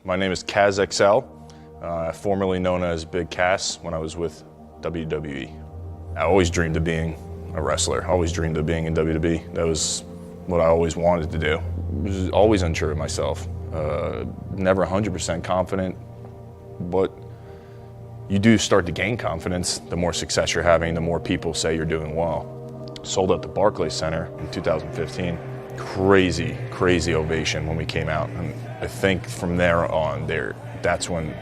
My name is Cass, formerly known as Big Cass when I was with WWE. I always dreamed of being a wrestler, always dreamed of being in WWE. That was what I always wanted to do. I was always unsure of myself, never 100% confident, but you do start to gain confidence. The more success you're having, the more people say you're doing well. Sold out the Barclays Center in 2015. Crazy ovation when we came out. And I think from there on, that's when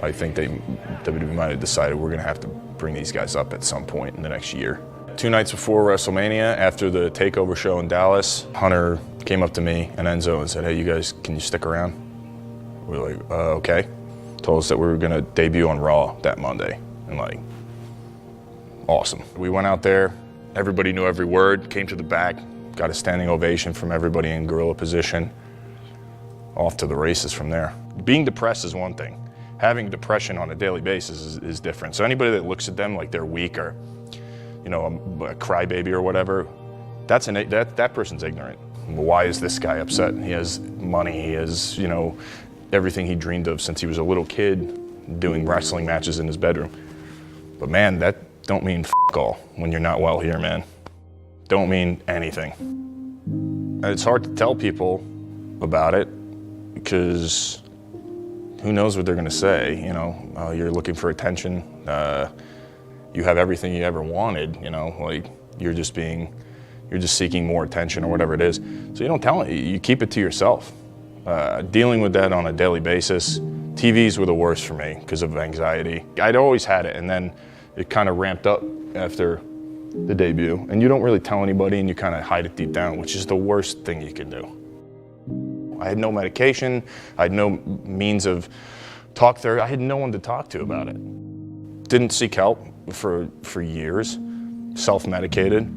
I think WWE might have decided we're gonna have to bring these guys up at some point in the next year. 2 nights before WrestleMania, after the TakeOver show in Dallas, Hunter came up to me and Enzo and said, "Hey, you guys, can you stick around?" We're like, okay. Told us that we were gonna debut on Raw that Monday, and like, awesome. We went out there, everybody knew every word, came to the back, got a standing ovation from everybody in gorilla position. Off to the races from there. Being depressed is one thing. Having depression on a daily basis is different. So anybody that looks at them like they're weak or, you know, a crybaby or whatever, that person's ignorant. Why is this guy upset? He has money, he has, you know, everything he dreamed of since he was a little kid, doing wrestling matches in his bedroom. But man, that don't mean f*** all when you're not well here, man. Don't mean anything. And it's hard to tell people about it because who knows what they're gonna say, you know? You're looking for attention. You have everything you ever wanted, you know? Like, you're just seeking more attention or whatever it is. So you don't tell it, you keep it to yourself. Dealing with that on a daily basis, TVs were the worst for me because of anxiety. I'd always had it, and then it kind of ramped up after the debut. And you don't really tell anybody, and you kind of hide it deep down, which is the worst thing you can do. I had no medication, I had no means of talk therapy, I had no one to talk to about it. Didn't seek help for years, self-medicated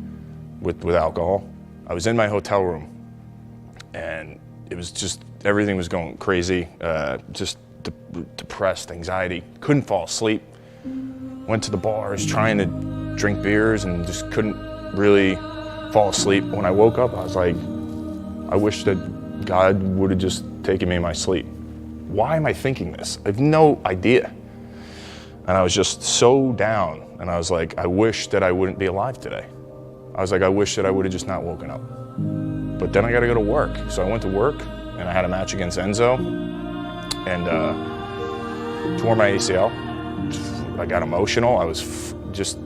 with alcohol. I was in my hotel room, and it was just, everything was going crazy, just depressed, anxiety, couldn't fall asleep. Went to the bars trying to drink beers and just couldn't really fall asleep. When I woke up, I was like, I wish that God would have just taken me in my sleep. Why am I thinking this? I have no idea. And I was just so down, and I was like, I wish that I wouldn't be alive today. I was like, I wish that I would have just not woken up. But then I gotta go to work. So I went to work, and I had a match against Enzo, and tore my ACL. I got emotional. I was just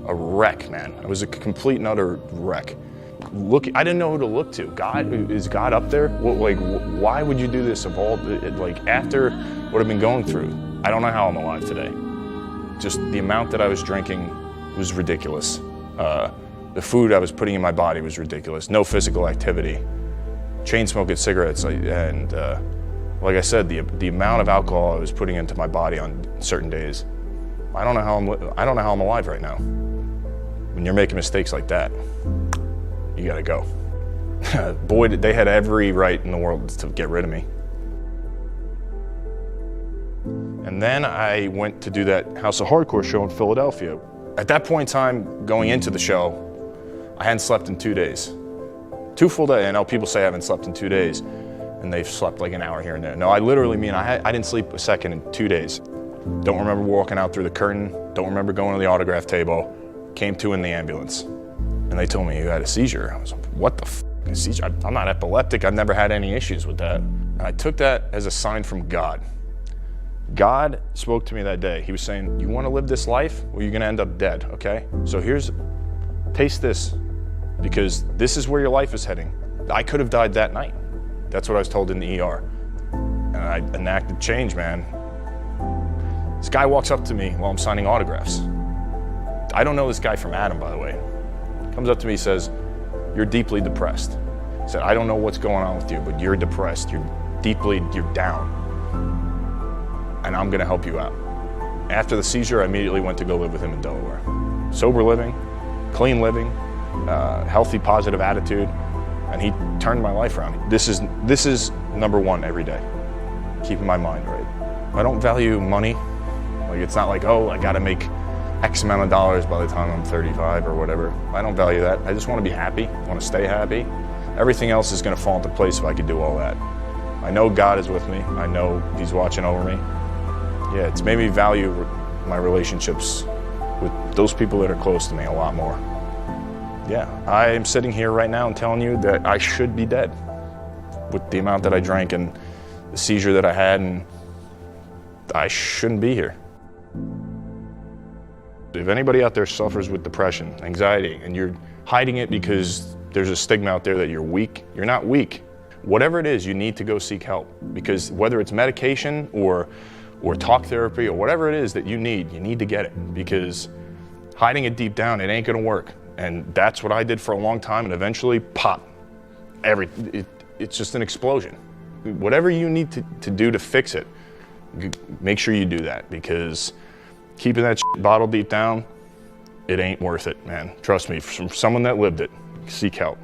a wreck, man. I was a complete and utter wreck. I didn't know who to look to. God, is God up there? Like, why would you do this of all, like, after what I've been going through? I don't know how I'm alive today. Just the amount that I was drinking was ridiculous. The food I was putting in my body was ridiculous. No physical activity. Chain smoking cigarettes, and like I said, the amount of alcohol I was putting into my body on certain days. I don't know how I'm alive right now. When you're making mistakes like that, you gotta go. Boy, they had every right in the world to get rid of me. And then I went to do that House of Hardcore show in Philadelphia. At that point in time, going into the show, I hadn't slept in 2 days. 2 full days. I know people say I haven't slept in 2 days, and they've slept like an hour here and there. No, I literally mean I didn't sleep a second in 2 days. Don't remember walking out through the curtain. Don't remember going to the autograph table. Came to in the ambulance. And they told me you had a seizure. I was like, what the f*** a seizure? I'm not epileptic. I've never had any issues with that. And I took that as a sign from God. God spoke to me that day. He was saying, you want to live this life? Well, you're going to end up dead, okay? So taste this, because this is where your life is heading. I could have died that night. That's what I was told in the ER. And I enacted change, man. This guy walks up to me while I'm signing autographs. I don't know this guy from Adam, by the way. Comes up to me, says, you're deeply depressed. He said, I don't know what's going on with you, but you're depressed. You're down. And I'm gonna help you out. After the seizure, I immediately went to go live with him in Delaware. Sober living, clean living, healthy, positive attitude, and he turned my life around. This is #1 every day, keeping my mind right. I don't value money. Like, it's not like, oh, I gotta make X amount of dollars by the time I'm 35 or whatever. I don't value that. I just wanna be happy, I wanna stay happy. Everything else is gonna fall into place if I could do all that. I know God is with me. I know He's watching over me. Yeah, it's made me value my relationships with those people that are close to me a lot more. Yeah, I am sitting here right now and telling you that I should be dead with the amount that I drank and the seizure that I had, and I shouldn't be here. If anybody out there suffers with depression, anxiety, and you're hiding it because there's a stigma out there that you're weak, you're not weak. Whatever it is, you need to go seek help, because whether it's medication or talk therapy or whatever it is that you need to get it, because hiding it deep down, it ain't gonna work. And that's what I did for a long time, and eventually, pop, it's just an explosion. Whatever you need to do to fix it, make sure you do that, because keeping that bottled deep down, it ain't worth it, man. Trust me, from someone that lived it, seek help.